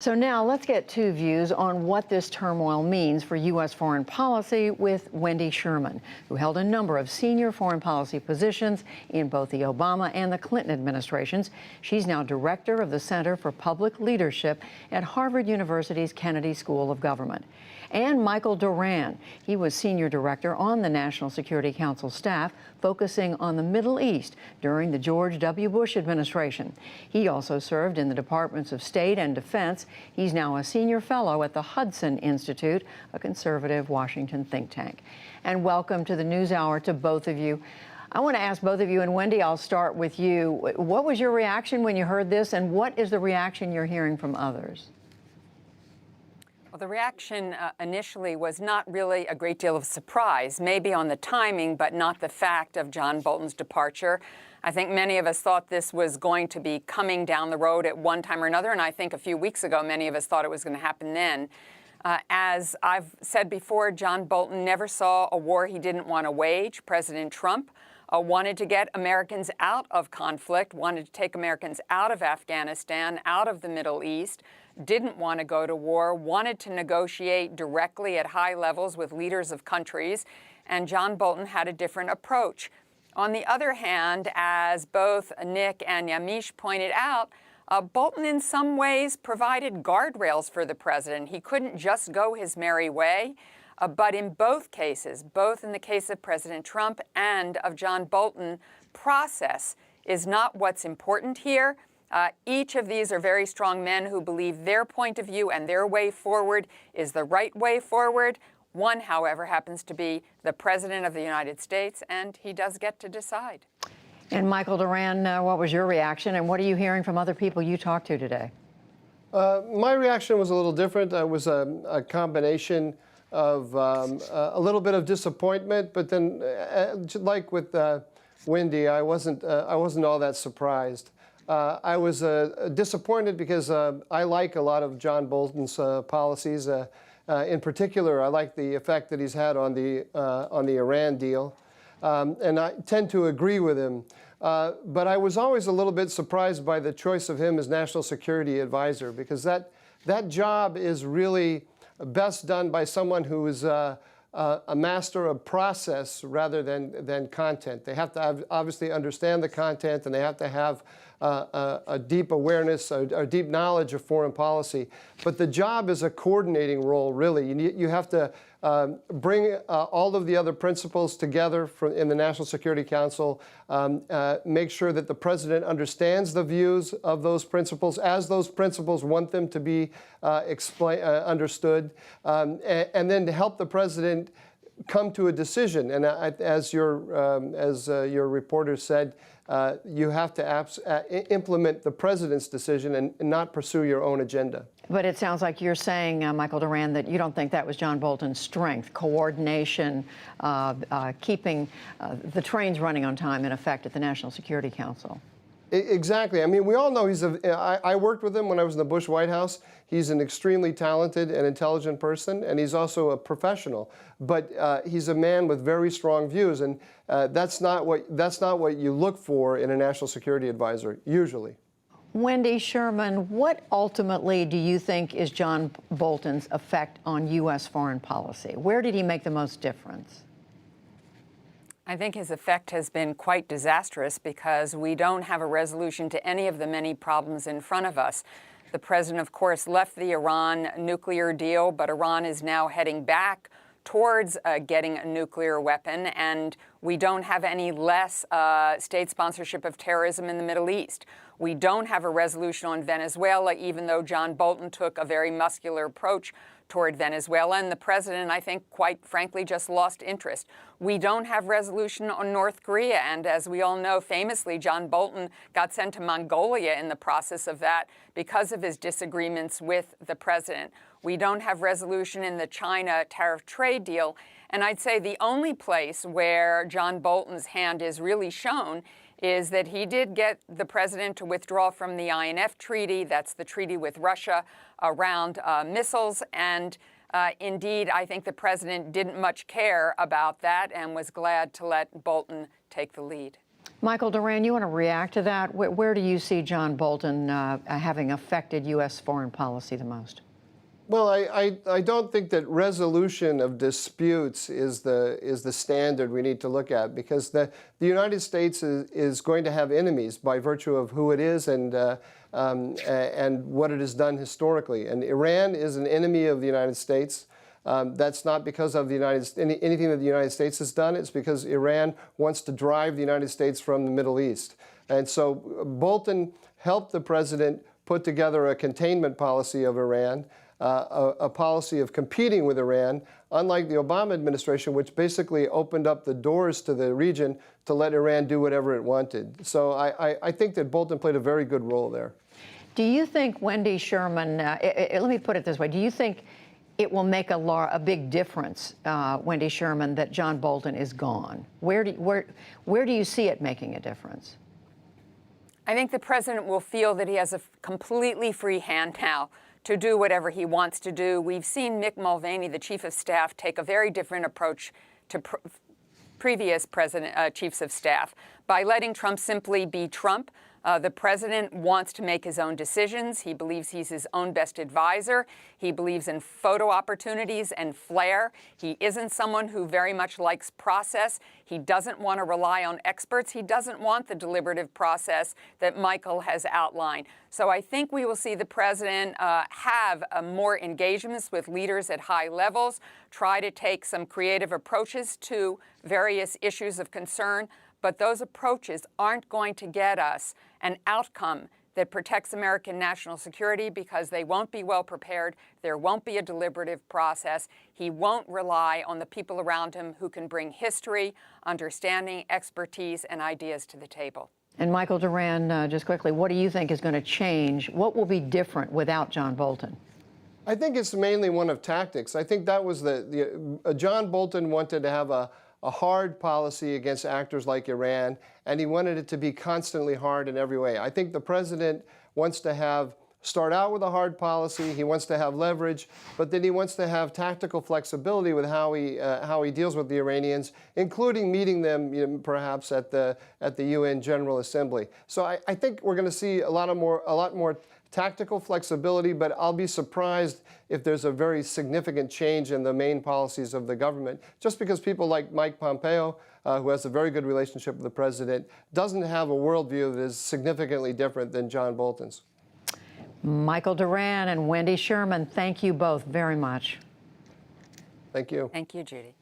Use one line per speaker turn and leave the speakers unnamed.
So now let's get two views on what this turmoil means for U.S. foreign policy with Wendy Sherman, who held a number of senior foreign policy positions in both the Obama and the Clinton administrations. She's now director of the Center for Public Leadership at Harvard University's Kennedy School of Government. And Michael Doran. He was senior director on the National Security Council staff, focusing on the Middle East during the George W. Bush administration. He also served in the Departments of State and Defense. He's now a senior fellow at the Hudson Institute, a conservative Washington think tank. And welcome to the NewsHour to both of you. I want to ask both of you, and Wendy, I'll start with you. What was your reaction when you heard this, and what is the reaction you're hearing from others?
Well, the reaction initially was not really a great deal of surprise, maybe on the timing, but not the fact of John Bolton's departure. I think many of us thought this was going to be coming down the road at one time or another, and I think a few weeks ago, many of us thought it was going to happen then. As I've said before, John Bolton never saw a war he didn't want to wage. President Trump wanted to get Americans out of conflict, wanted to take Americans out of Afghanistan, out of the Middle East, didn't want to go to war, wanted to negotiate directly at high levels with leaders of countries, and John Bolton had a different approach. On the other hand, as both Nick and Yamiche pointed out, Bolton in some ways provided guardrails for the president. He couldn't just go his merry way. But in both cases, both in the case of President Trump and of John Bolton, process is not what's important here. Each of these are very strong men who believe their point of view and their way forward is the right way forward. One, however, happens to be the President of the United States, and he does get to decide.
And Michael Doran, what was your reaction, and what are you hearing from other people you talked to today?
My reaction was a little different. It was a combination of a little bit of disappointment, but then, like with Wendy, I wasn't all that surprised. I was disappointed because I like a lot of John Bolton's policies. In particular, I like the effect that he's had on the Iran deal, and I tend to agree with him. But I was always a little bit surprised by the choice of him as National Security Advisor, because that job is really best done by someone who is a master of process rather than content. They have to obviously understand the content, and they have to have a deep awareness, a deep knowledge of foreign policy. But the job is a coordinating role, really. You have to bring all of the other principals together in the National Security Council, make sure that the president understands the views of those principals as those principals want them to be understood, and then to help the president come to a decision. And as your reporter said, you have to implement the president's decision and not pursue your own agenda.
But it sounds like you're saying, Michael Doran, that you don't think that was John Bolton's strength, coordination, keeping the trains running on time, in effect, at the National Security Council.
Exactly. I mean, we all know I worked with him when I was in the Bush White House. He's an extremely talented and intelligent person, and he's also a professional. But he's a man with very strong views, and that's not what you look for in a national security advisor, usually.
Wendy Sherman, what ultimately do you think is John Bolton's effect on U.S. foreign policy? Where did he make the most difference?
I think his effect has been quite disastrous because we don't have a resolution to any of the many problems in front of us. The president, of course, left the Iran nuclear deal, but Iran is now heading back towards getting a nuclear weapon, and we don't have any less state sponsorship of terrorism in the Middle East. We don't have a resolution on Venezuela, even though John Bolton took a very muscular approach toward Venezuela, and the president, I think, quite frankly, just lost interest. We don't have resolution on North Korea, and as we all know, famously, John Bolton got sent to Mongolia in the process of that because of his disagreements with the president. We don't have resolution in the China tariff trade deal, and I'd say the only place where John Bolton's hand is really shown is that he did get the president to withdraw from the INF treaty. That's the treaty with Russia around missiles. And indeed, I think the president didn't much care about that and was glad to let Bolton take the lead.
Michael Doran, you want to react to that? Where do you see John Bolton having affected U.S. foreign policy the most?
Well, I don't think that resolution of disputes is the standard we need to look at, because the United States is going to have enemies by virtue of who it is and what it has done historically. And Iran is an enemy of the United States. That's not because of anything that the United States has done. It's because Iran wants to drive the United States from the Middle East. And so Bolton helped the president put together a containment policy of Iran, a policy of competing with Iran, unlike the Obama administration, which basically opened up the doors to the region to let Iran do whatever it wanted. So I think that Bolton played a very good role there.
Do you think Wendy Sherman, let me put it this way, do you think it will make a big difference, Wendy Sherman, that John Bolton is gone? Where do you see it making a difference?
I think the president will feel that he has a completely free hand now to do whatever he wants to do. We've seen Mick Mulvaney, the chief of staff, take a very different approach to previous chiefs of staff by letting Trump simply be Trump. The president wants to make his own decisions. He believes he's his own best advisor. He believes in photo opportunities and flair. He isn't someone who very much likes process. He doesn't want to rely on experts. He doesn't want the deliberative process that Michael has outlined. So I think we will see the president have more engagements with leaders at high levels, try to take some creative approaches to various issues of concern. But those approaches aren't going to get us an outcome that protects American national security, because they won't be well prepared. There won't be a deliberative process. He won't rely on the people around him who can bring history, understanding, expertise, and ideas to the table.
And Michael Doran, just quickly, what do you think is going to change? What will be different without John Bolton?
I think it's mainly one of tactics. I think that was John Bolton wanted to have a hard policy against actors like Iran, and he wanted it to be constantly hard in every way. I think the president wants to start out with a hard policy. He wants to have leverage, but then he wants to have tactical flexibility with how he deals with the Iranians, including meeting them, perhaps at the UN General Assembly. So I think we're going to see a lot more tactical flexibility, but I'll be surprised if there's a very significant change in the main policies of the government, just because people like Mike Pompeo, who has a very good relationship with the president, doesn't have a worldview that is significantly different than John Bolton's.
Michael Doran and Wendy Sherman, thank you both very much.
Thank you.
Thank you, Judy.